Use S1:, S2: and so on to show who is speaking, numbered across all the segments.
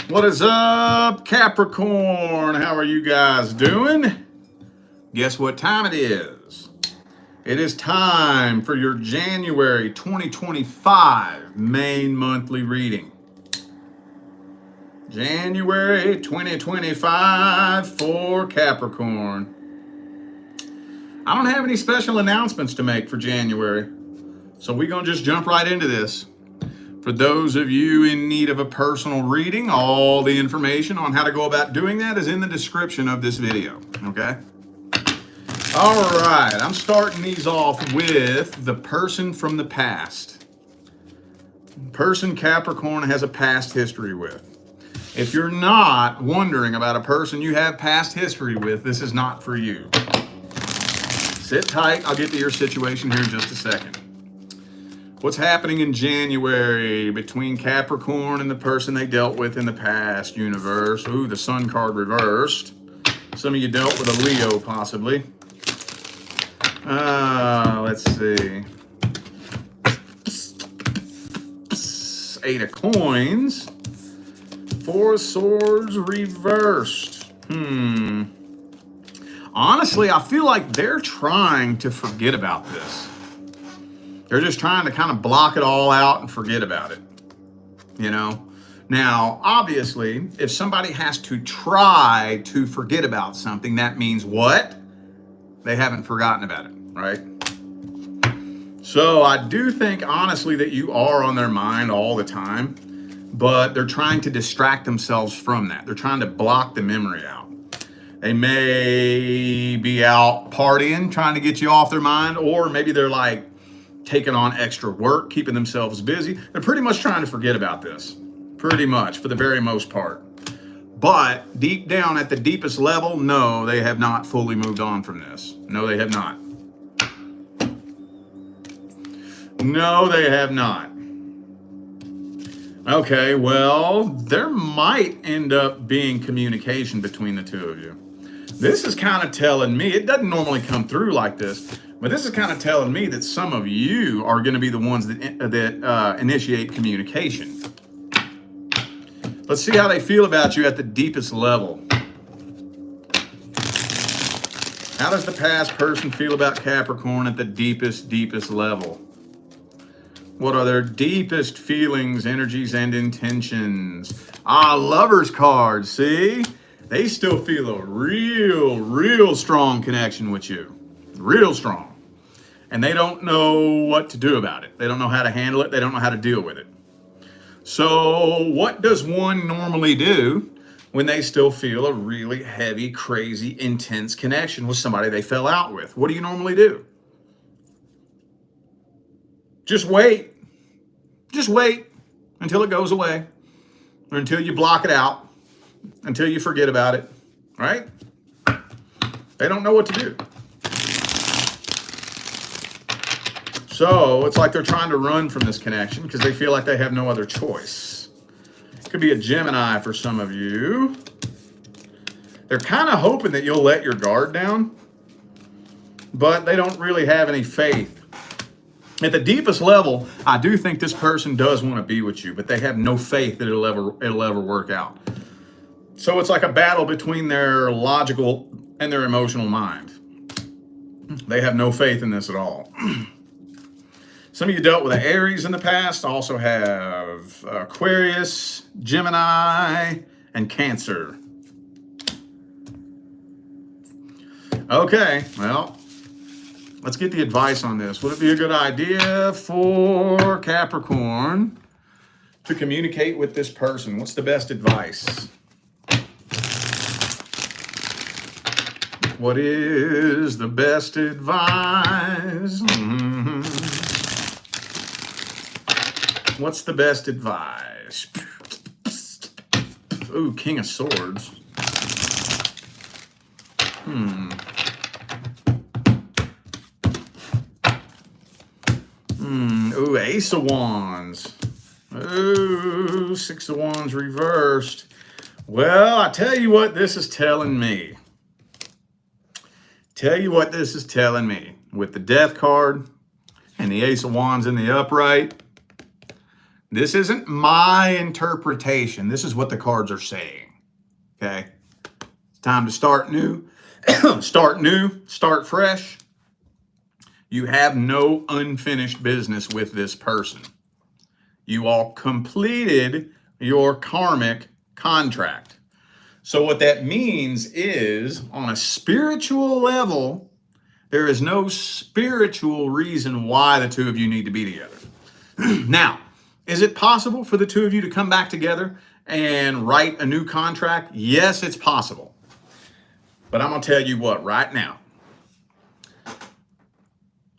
S1: What is up, Capricorn? How are you guys doing? Guess what time it is? It is time for your January 2025 main monthly reading. January 2025 for Capricorn. I don't have any special announcements to make for January, so we're going to just jump right into this. For those of you in need of a personal reading, all the information on how to go about doing that is in the description of this video, okay? All right, I'm starting these off with the person from the past. Person Capricorn has a past history with. If you're not wondering about a person you have past history with, this is not for you. Sit tight, I'll get to your situation here in just a second. What's happening in January between Capricorn and the person they dealt with in the past, universe? Ooh, the Sun card reversed. Some of you dealt with a Leo, possibly. Let's see. Eight of Coins. Four of Swords reversed. Honestly, I feel like they're trying to forget about this. They're just trying to kind of block it all out and forget about it, you know? Now, obviously, if somebody has to try to forget about something, that means what? They haven't forgotten about it, right? So I do think, honestly, that you are on their mind all the time, but they're trying to distract themselves from that. They're trying to block the memory out. They may be out partying, trying to get you off their mind, or maybe they're like, taking on extra work, keeping themselves busy. They're pretty much trying to forget about this. Pretty much, for the very most part. But deep down at the deepest level, no, they have not fully moved on from this. No, they have not. No, they have not. Okay, well, there might end up being communication between the two of you. This is kind of telling me, it doesn't normally come through like this, but this is kind of telling me that some of you are going to be the ones that initiate communication. Let's see how they feel about you at the deepest level. How does the past person feel about Capricorn at the deepest level? What are their deepest feelings, energies, and intentions? Lover's card, see? They still feel a real strong connection with you. Real strong. And they don't know what to do about it. They don't know how to handle it. They don't know how to deal with it. So what does one normally do when they still feel a really heavy, crazy, intense connection with somebody they fell out with? What do you normally do? Just wait. Just wait until it goes away, or until you block it out, until you forget about it, right? They don't know what to do. So it's like they're trying to run from this connection because they feel like they have no other choice. Could be a Gemini for some of you. They're kind of hoping that you'll let your guard down, but they don't really have any faith. At the deepest level, I do think this person does want to be with you, but they have no faith that it'll ever work out. So it's like a battle between their logical and their emotional mind. They have no faith in this at all. Some of you dealt with an Aries in the past, also have Aquarius, Gemini, and Cancer. Okay, well, let's get the advice on this. Would it be a good idea for Capricorn to communicate with this person? What's the best advice? What is the best advice? What's the best advice? Ooh, King of Swords. Ooh, Ace of Wands. Ooh, Six of Wands reversed. Well, I tell you what this is telling me. Tell you what this is telling me. With the Death card and the Ace of Wands in the upright, This isn't my interpretation. This is what the cards are saying. Okay? It's time to start new. Start new, start fresh. You have no unfinished business with this person. You all completed your karmic contract. So what that means is, on a spiritual level, there is no spiritual reason why the two of you need to be together. Now, is it possible for the two of you to come back together and write a new contract? Yes, it's possible. But I'm going to tell you what, right now,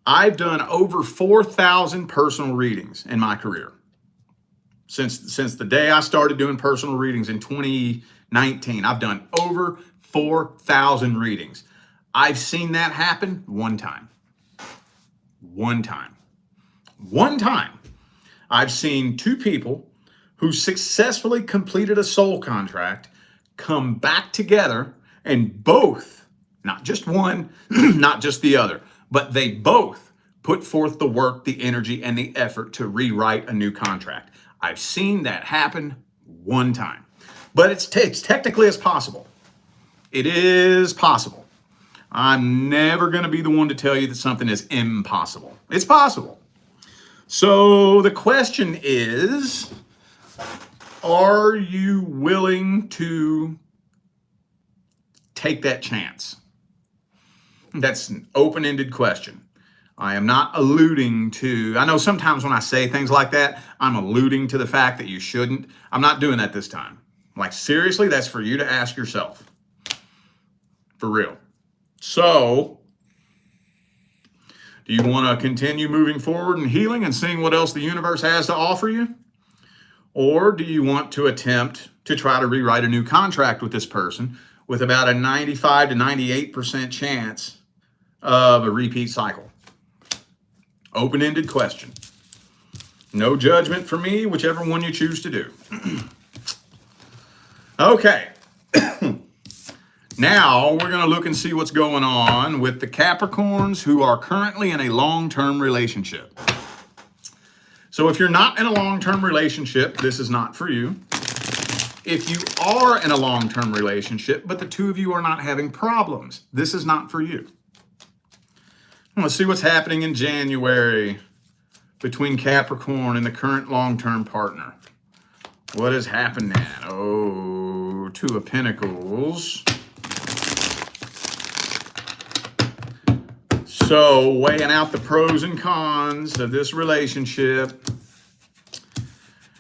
S1: I've done over 4,000 personal readings in my career. Since the day I started doing personal readings in 2019, I've done over 4,000 readings. I've seen that happen one time. One time. One time. I've seen two people who successfully completed a soul contract come back together, and both, not just one, not just the other, but they both put forth the work, the energy, and the effort to rewrite a new contract. I've seen that happen one time. But it's technically it's possible. It is possible. I'm never going to be the one to tell you that something is impossible. It's possible. So the question is, are you willing to take that chance? That's an open-ended question. I am not alluding to, I know sometimes when I say things like that, I'm alluding to the fact that you shouldn't. I'm not doing that this time. Like, seriously, that's for you to ask yourself. For real. So, do you want to continue moving forward and healing and seeing what else the universe has to offer you? Or do you want to attempt to try to rewrite a new contract with this person with about a 95 to 98% chance of a repeat cycle? Open-ended question. No judgment for me, whichever one you choose to do. Okay. Now we're going to look and see what's going on with the Capricorns who are currently in a long-term relationship. So if you're not in a long-term relationship, this is not for you. If you are in a long-term relationship, but the two of you are not having problems, this is not for you. Let's see what's happening in January between Capricorn and the current long-term partner. What is happening? Oh, Two of Pentacles. So, weighing out the pros and cons of this relationship.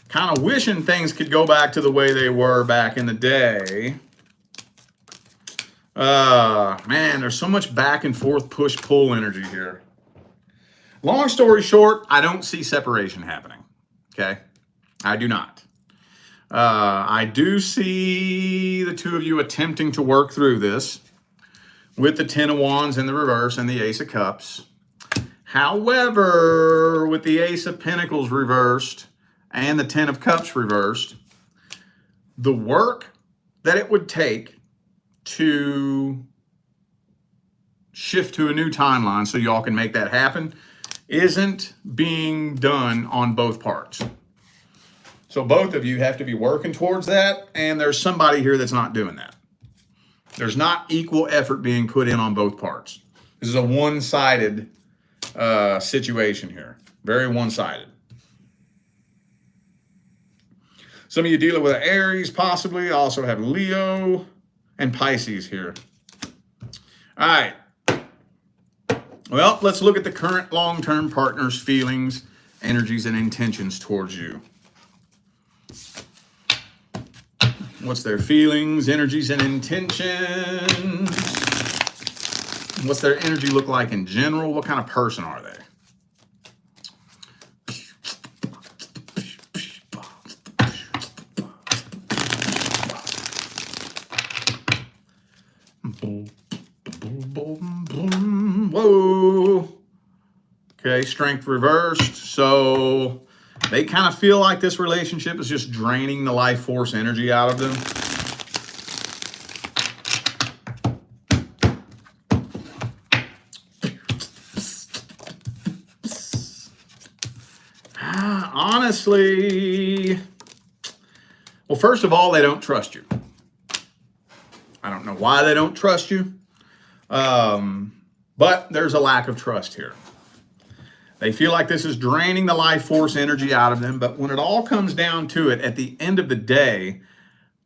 S1: Kind of wishing things could go back to the way they were back in the day. Man, there's so much back and forth, push-pull energy here. Long story short, I don't see separation happening. Okay? I do not. I do see the two of you attempting to work through this with the Ten of Wands in the reverse and the Ace of Cups. However, with the Ace of Pentacles reversed and the Ten of Cups reversed, the work that it would take to shift to a new timeline so y'all can make that happen isn't being done on both parts. So both of you have to be working towards that, and there's somebody here that's not doing that. There's not equal effort being put in on both parts. This is a one-sided situation here. Very one-sided. Some of you dealing with Aries, possibly. Also have Leo and Pisces here. All right. Well, let's look at the current long-term partner's feelings, energies, and intentions towards you. What's their feelings, energies, and intentions? What's their energy look like in general? What kind of person are they? Whoa. Okay, strength reversed. So they kind of feel like this relationship is just draining the life force energy out of them. honestly, well, first of all, they don't trust you. I don't know why they don't trust you, but there's a lack of trust here. They feel like this is draining the life force energy out of them, but when it all comes down to it, at the end of the day,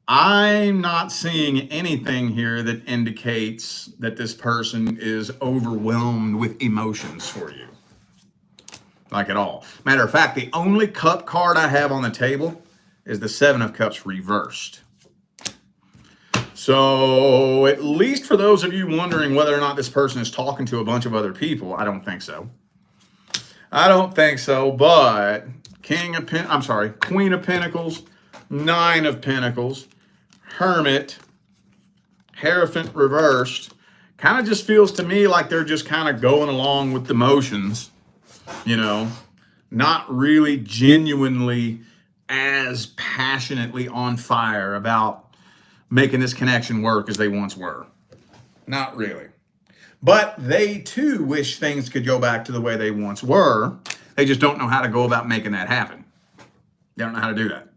S1: I'm not seeing anything here that indicates that this person is overwhelmed with emotions for you. Like at all. Matter of fact, the only cup card I have on the table is the Seven of Cups reversed. So at least for those of you wondering whether or not this person is talking to a bunch of other people, I don't think so. I don't think so, but Queen of Pentacles, Nine of Pentacles, Hermit, Hierophant reversed, kind of just feels to me like they're just kind of going along with the motions, you know, not really genuinely as passionately on fire about making this connection work as they once were. Not really. But they too wish things could go back to the way they once were. They just don't know how to go about making that happen. They don't know how to do that.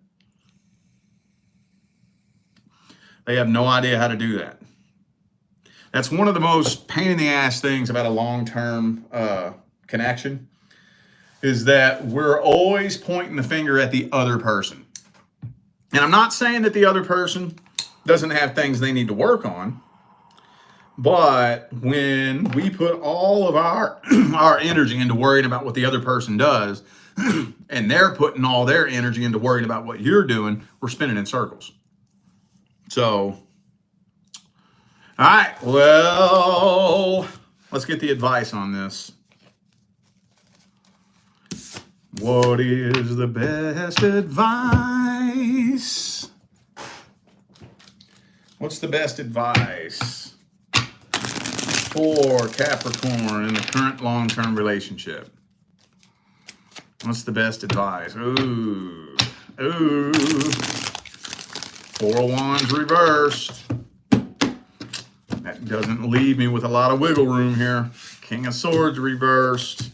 S1: They have no idea how to do that. That's one of the most pain in the ass things about a long-term connection, is that we're always pointing the finger at the other person. And I'm not saying that the other person doesn't have things they need to work on, but when we put all of our energy into worrying about what the other person does, and they're putting all their energy into worrying about what you're doing, we're spinning in circles. So, all right, well, let's get the advice on this. What is the best advice? What's the best advice for Capricorn in the current long-term relationship? What's the best advice? Ooh. Four of Wands reversed. That doesn't leave me with a lot of wiggle room here. King of Swords reversed.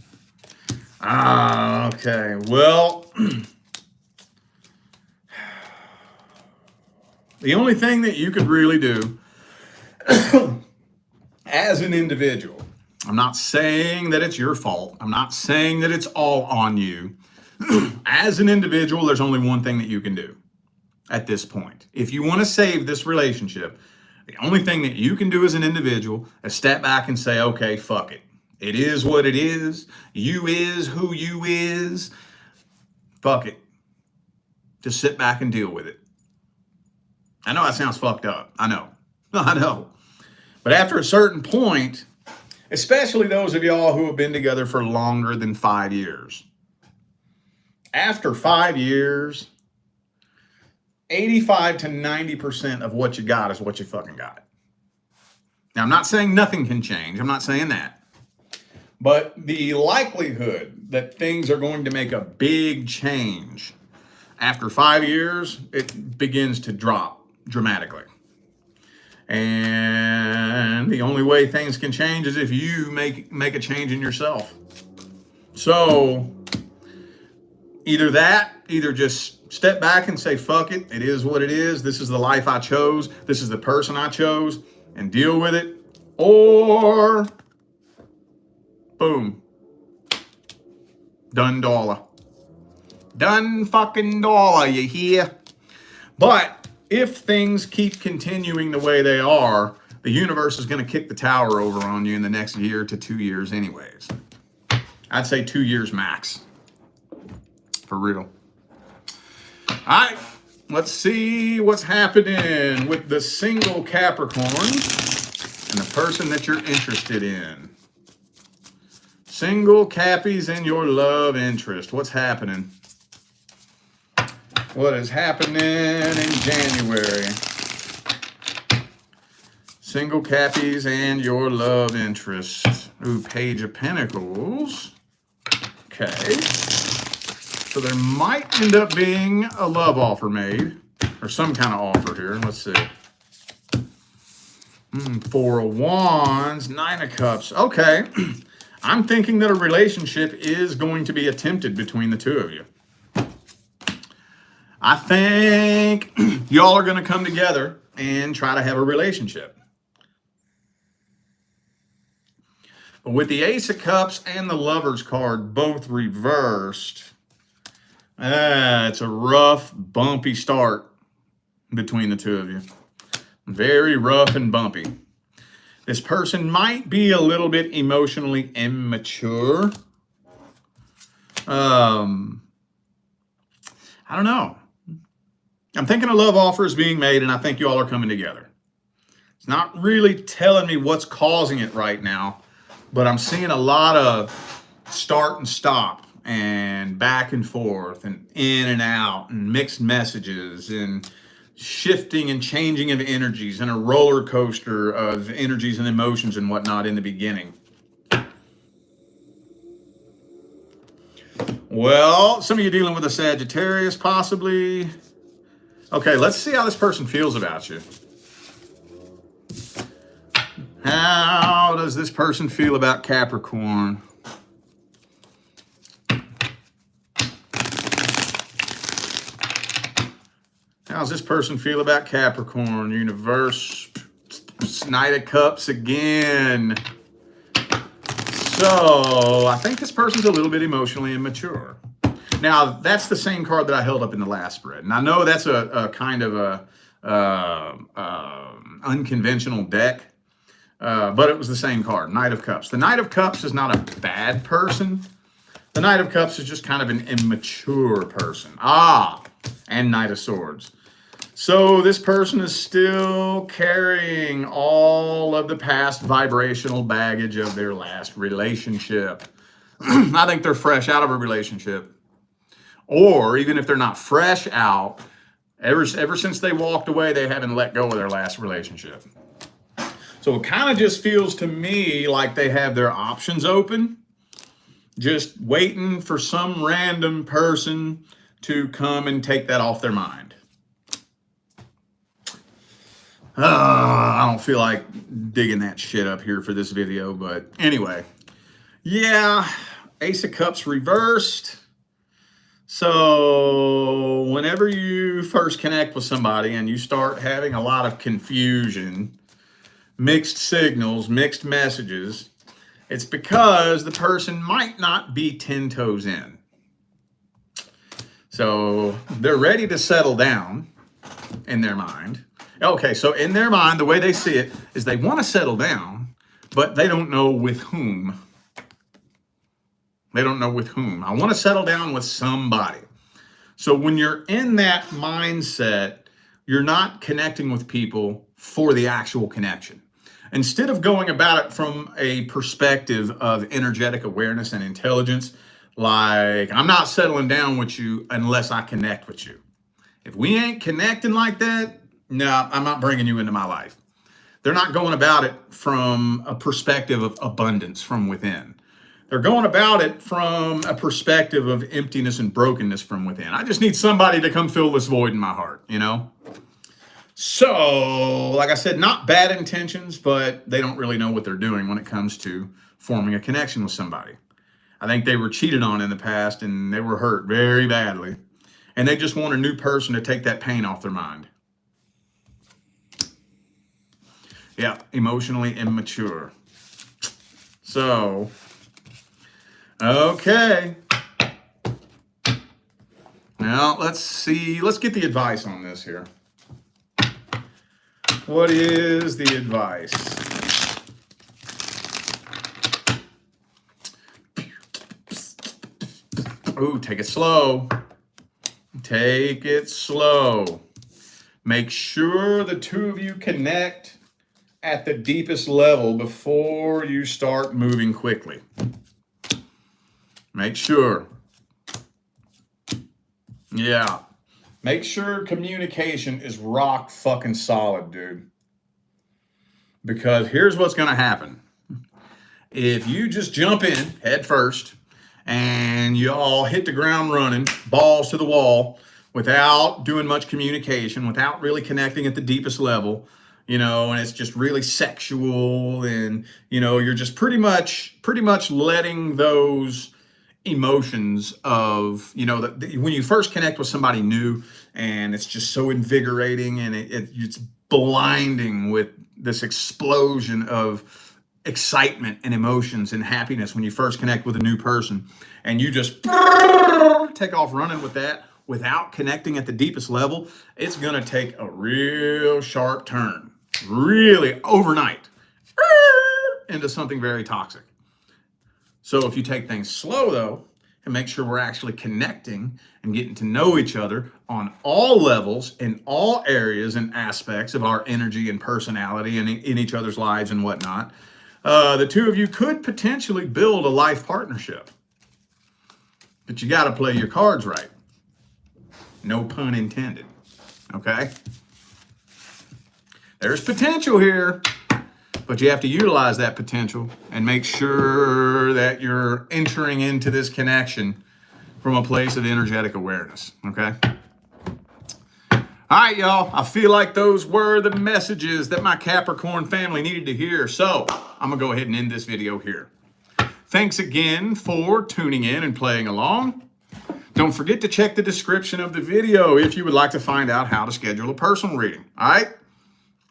S1: Okay. Well, the only thing that you could really do as an individual, I'm not saying that it's your fault. I'm not saying that it's all on you. As an individual, there's only one thing that you can do at this point. If you want to save this relationship, the only thing that you can do as an individual is step back and say, okay, fuck it. It is what it is. You is who you is. Fuck it. Just sit back and deal with it. I know that sounds fucked up. I know. But after a certain point, especially those of y'all who have been together for longer than 5 years, after 5 years, 85 to 90% of what you got is what you fucking got. Now, I'm not saying nothing can change. I'm not saying that. But the likelihood that things are going to make a big change after 5 years, it begins to drop dramatically. And the only way things can change is if you make a change in yourself. So either just step back and say, fuck it. It is what it is. This is the life I chose. This is the person I chose, and deal with it. Or boom. Done dollar. Done fucking dollar, you hear? But if things keep continuing the way they are, the universe is going to kick the tower over on you in the next year to 2 years anyways. I'd say 2 years max. For real. All right, let's see what's happening with the single Capricorn and the person that you're interested in. Single Cappies and your love interest. What's happening? What is happening in January? Single Cappies and your love interest. Ooh, Page of Pentacles. Okay. So there might end up being a love offer made, or some kind of offer here. Let's see. Four of Wands, Nine of Cups. Okay. I'm thinking that a relationship is going to be attempted between the two of you. I think y'all are going to come together and try to have a relationship. But with the Ace of Cups and the Lovers card both reversed, it's a rough, bumpy start between the two of you. Very rough and bumpy. This person might be a little bit emotionally immature. I don't know. I'm thinking a love offer is being made, and I think you all are coming together. It's not really telling me what's causing it right now, but I'm seeing a lot of start and stop and back and forth and in and out and mixed messages and shifting and changing of energies and a roller coaster of energies and emotions and whatnot in the beginning. Well, some of you dealing with a Sagittarius possibly. Okay, let's see how this person feels about you. How does this person feel about Capricorn? How's this person feel about Capricorn? Universe, Knight of Cups again. So I think this person's a little bit emotionally immature. Now, that's the same card that I held up in the last spread. And I know that's a kind of a unconventional deck, but it was the same card, Knight of Cups. The Knight of Cups is not a bad person. The Knight of Cups is just kind of an immature person. And Knight of Swords. So this person is still carrying all of the past vibrational baggage of their last relationship. I think they're fresh out of a relationship. Or even if they're not fresh out, ever since they walked away, they haven't let go of their last relationship. So it kind of just feels to me like they have their options open, just waiting for some random person to come and take that off their mind. I don't feel like digging that shit up here for this video, but anyway. Yeah, Ace of Cups reversed. So whenever you first connect with somebody and you start having a lot of confusion, mixed signals, mixed messages, it's because the person might not be 10 toes in. So they're ready to settle down in their mind. Okay, so in their mind, the way they see it is they want to settle down, but they don't know with whom. They don't know with whom. I want to settle down with somebody. So when you're in that mindset, you're not connecting with people for the actual connection. Instead of going about it from a perspective of energetic awareness and intelligence, like, I'm not settling down with you unless I connect with you. If we ain't connecting like that, no, I'm not bringing you into my life. They're not going about it from a perspective of abundance from within. They're going about it from a perspective of emptiness and brokenness from within. I just need somebody to come fill this void in my heart, you know? So, like I said, not bad intentions, but they don't really know what they're doing when it comes to forming a connection with somebody. I think they were cheated on in the past and they were hurt very badly. And they just want a new person to take that pain off their mind. Yeah, emotionally immature. So, okay. Now, let's see. Let's get the advice on this here. What is the advice? Ooh, take it slow. Take it slow. Make sure the two of you connect at the deepest level before you start moving quickly. Make sure. Yeah. Make sure communication is rock fucking solid, dude. Because here's what's going to happen. If you just jump in head first and you all hit the ground running, balls to the wall, without doing much communication, without really connecting at the deepest level, you know, and it's just really sexual and, you know, you're just pretty much letting those emotions of, you know, when you first connect with somebody new, and it's just so invigorating, and it's blinding with this explosion of excitement and emotions and happiness when you first connect with a new person, and you just take off running with that without connecting at the deepest level. It's going to take a real sharp turn, really overnight, into something very toxic. So if you take things slow, though, and make sure we're actually connecting and getting to know each other on all levels, in all areas and aspects of our energy and personality and in each other's lives and whatnot, the two of you could potentially build a life partnership. But you got to play your cards right. No pun intended. Okay? There's potential here, but you have to utilize that potential and make sure that you're entering into this connection from a place of energetic awareness. Okay? All right, y'all. I feel like those were the messages that my Capricorn family needed to hear. So I'm going to go ahead and end this video here. Thanks again for tuning in and playing along. Don't forget to check the description of the video if you would like to find out how to schedule a personal reading. All right?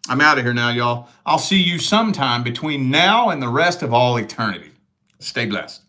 S1: I'm out of here now, y'all. I'll see you sometime between now and the rest of all eternity. Stay blessed.